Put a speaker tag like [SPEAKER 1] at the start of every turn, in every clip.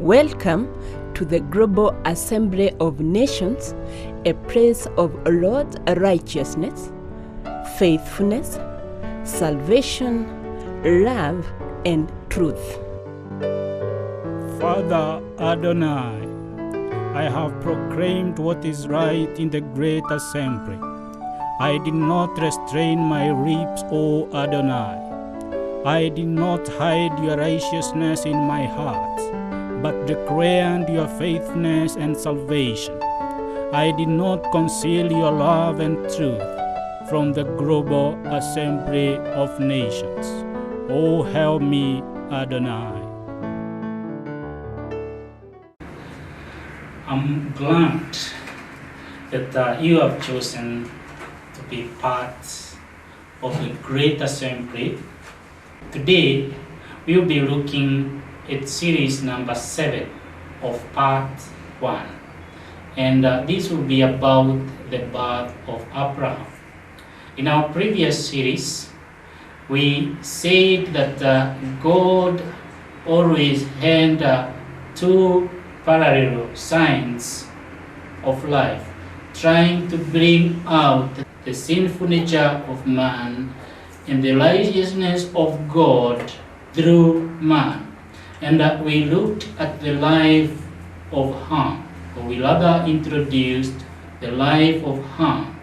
[SPEAKER 1] Welcome to the Global Assembly of Nations, a place of Lord's righteousness, faithfulness, salvation, love, and truth.
[SPEAKER 2] Father Adonai, I have proclaimed what is right in the great assembly. I did not restrain my lips, O Adonai. I did not hide your righteousness in my heart, but declared your faithfulness and salvation. I did not conceal your love and truth from the global assembly of nations. Oh, help me, Adonai. I'm glad that you have chosen to be part of the great assembly. Today, we'll be looking at series number 7 of part 1. And this will be about the birth of Abraham. In our previous series, we said that God always had two parallel signs of life, trying to bring out the sinful nature of man and the righteousness of God through man. And we looked at the life of Ham, or we rather introduced the life of Ham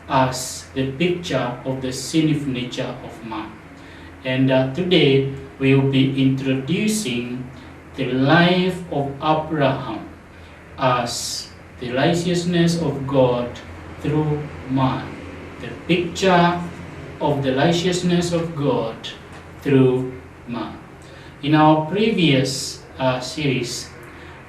[SPEAKER 2] as the picture of the sinful nature of man. And today we will be introducing the life of Abraham as the righteousness of God through man, the picture of the righteousness of God through man. In our previous series,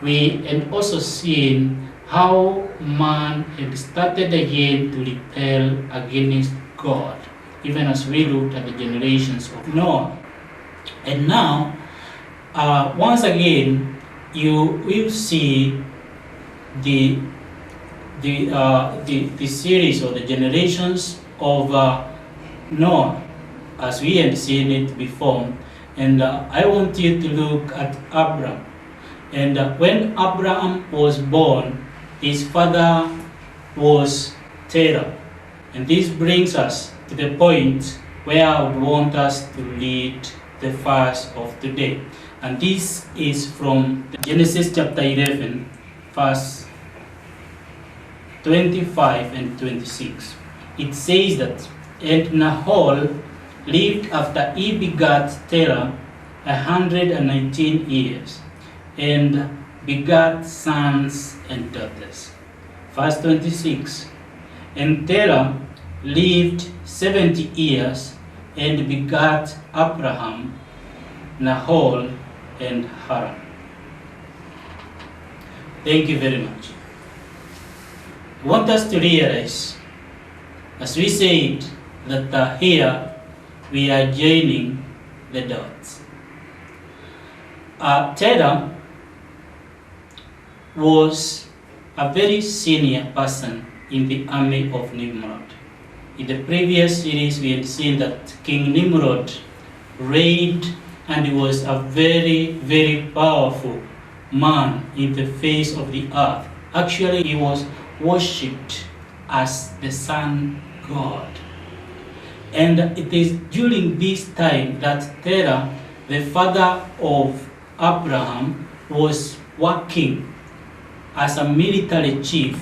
[SPEAKER 2] we had also seen how man had started again to rebel against God, even as we looked at the generations of Noah. And now, once again, you will see the series or the generations of Noah, as we had seen it before. And I want you to look at Abram. And when Abraham was born, his father was Terah. And this brings us to the point where I would want us to read the verse of today. And this is from Genesis chapter 11, verse 25 and 26. It says that, "And Nahor lived after he begat Terah 119 years, and begat sons and daughters." Verse 26. "And Terah lived 70 years, and begat Abraham, Nahor, and Haran." Thank you very much. I want us to realize, as we said, that here we are joining the dots. Terah was a very senior person in the army of Nimrod. In the previous series, we had seen that King Nimrod reigned, and he was a very, very powerful man in the face of the earth. Actually, he was worshipped as the sun god. And it is during this time that Terah, the father of Abraham, was working as a military chief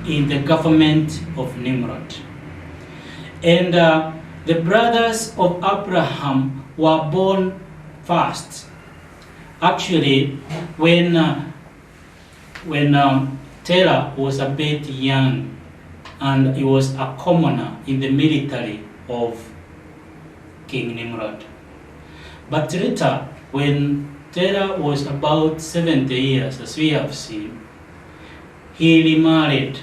[SPEAKER 2] in the government of Nimrod. And the brothers of Abraham were born first. Actually, when Terah was a bit young, and he was a commoner in the military of King Nimrod. But later, when Terah was about 70 years, as we have seen, he remarried.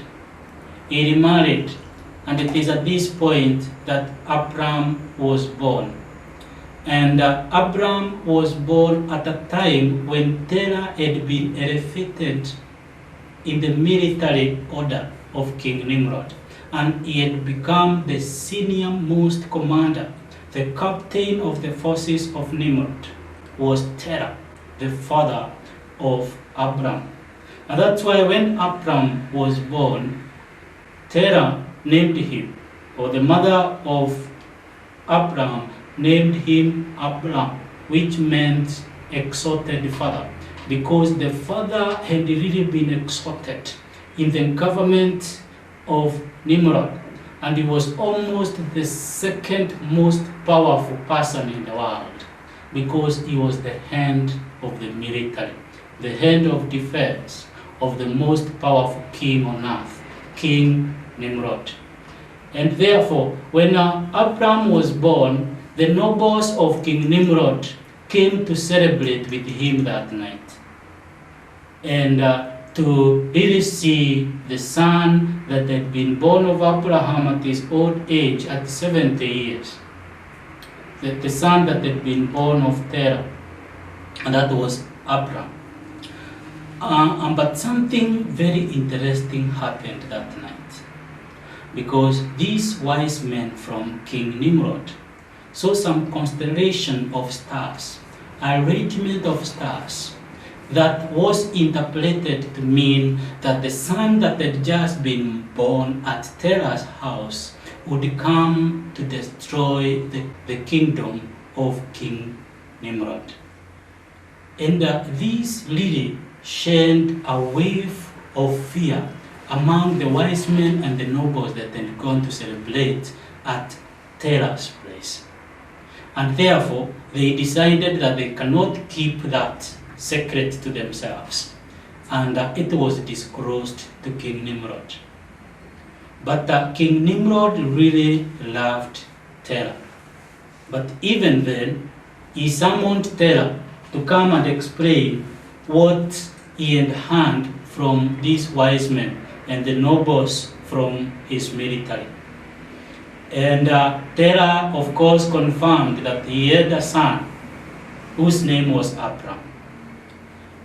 [SPEAKER 2] And it is at this point that Abram was born. And Abram was born at a time when Terah had been elevated in the military order of King Nimrod, and he had become the senior most commander, the captain of the forces of Nimrod was Terah, the father of Abram. And that's why when Abram was born, Terah named him, or the mother of Abram named him Abram, which meant exalted father, because the father had really been exalted in the government of Nimrod, and he was almost the second most powerful person in the world, because he was the hand of the military, the hand of defense of the most powerful king on earth, King Nimrod. And therefore, when Abram was born, the nobles of King Nimrod came to celebrate with him that night, and to really see the son that had been born of Abraham at his old age, at 70 years, the son that had been born of Terah, and that was Abram. But something very interesting happened that night, because these wise men from King Nimrod saw some constellation of stars, a regiment of stars, that was interpreted to mean that the son that had just been born at Terah's house would come to destroy the kingdom of King Nimrod. And these really shed a wave of fear among the wise men and the nobles that had gone to celebrate at Terah's place. And therefore, they decided that they cannot keep that secret to themselves. And it was disclosed to King Nimrod. But King Nimrod really loved Terah. But even then, he summoned Terah to come and explain what he had heard from these wise men and the nobles from his military. And Terah, of course, confirmed that he had a son whose name was Abram.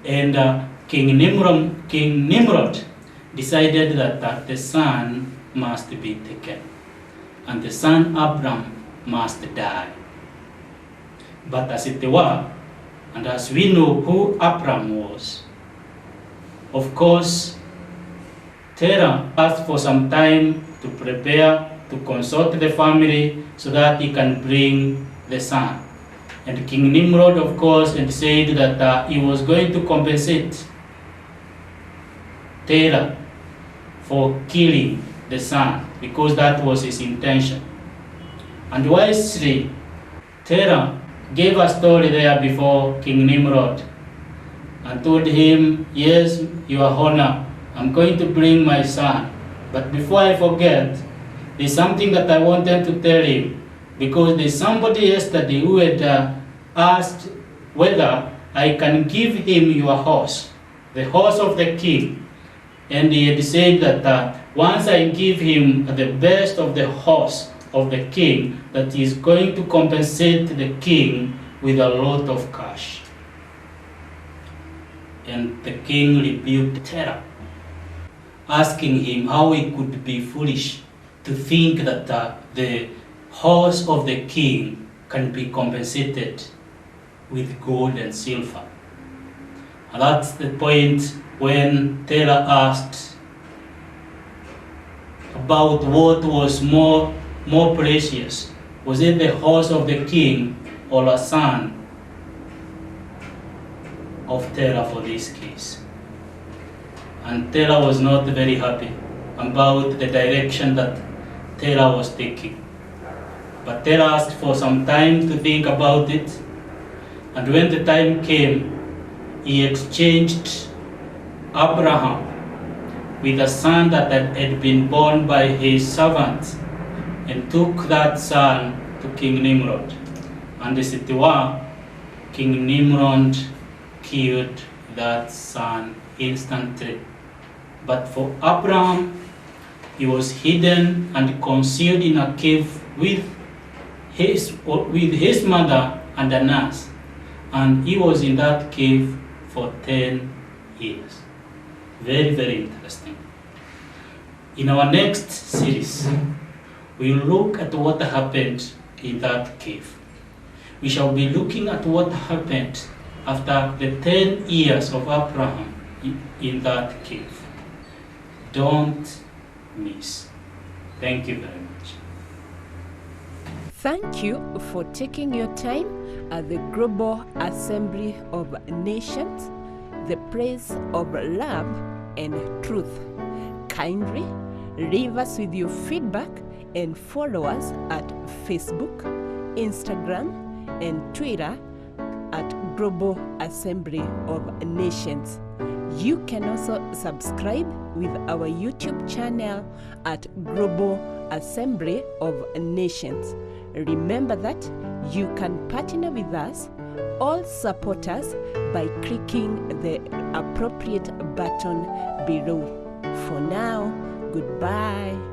[SPEAKER 2] And King Nimrod decided that the son must be taken, and the son Abram must die. But as it were, and as we know who Abram was, of course, Terah asked for some time to prepare, to consult the family so that he can bring the son. And King Nimrod, of course, had said that he was going to compensate Terah for killing the son, because that was his intention. And wisely, Terah gave a story there before King Nimrod and told him, yes, your honor, I'm going to bring my son. But before I forget, there's something that I wanted to tell him, because there's somebody yesterday who had asked whether I can give him your horse, the horse of the king. And he had said that once I give him the best of the horse of the king, that he is going to compensate the king with a lot of cash. And the king rebuked Terah, asking him how he could be foolish to think that the horse of the king can be compensated with gold and silver. And that's the point when Terah asked about what was more precious. Was it the horse of the king or a son of Terah for this case? And Terah was not very happy about the direction that Terah was taking. But Terah asked for some time to think about it, and when the time came, he exchanged Abraham with a son that had been born by his servant, and took that son to King Nimrod. And as it were, King Nimrod killed that son instantly. But for Abraham, he was hidden and concealed in a cave with his mother and a nurse. And he was in that cave for 10 years. Very, very interesting. In our next series, we'll look at what happened in that cave. We shall be looking at what happened after the 10 years of Abraham in that cave. Don't miss. Thank you very much.
[SPEAKER 1] Thank you for taking your time at the Global Assembly of Nations, the place of love and truth. Kindly leave us with your feedback and follow us at Facebook, Instagram, and Twitter at Global Assembly of Nations. You can also subscribe with our YouTube channel at Global Assembly of Nations. Remember that you can partner with us or support us by clicking the appropriate button below. For now, goodbye.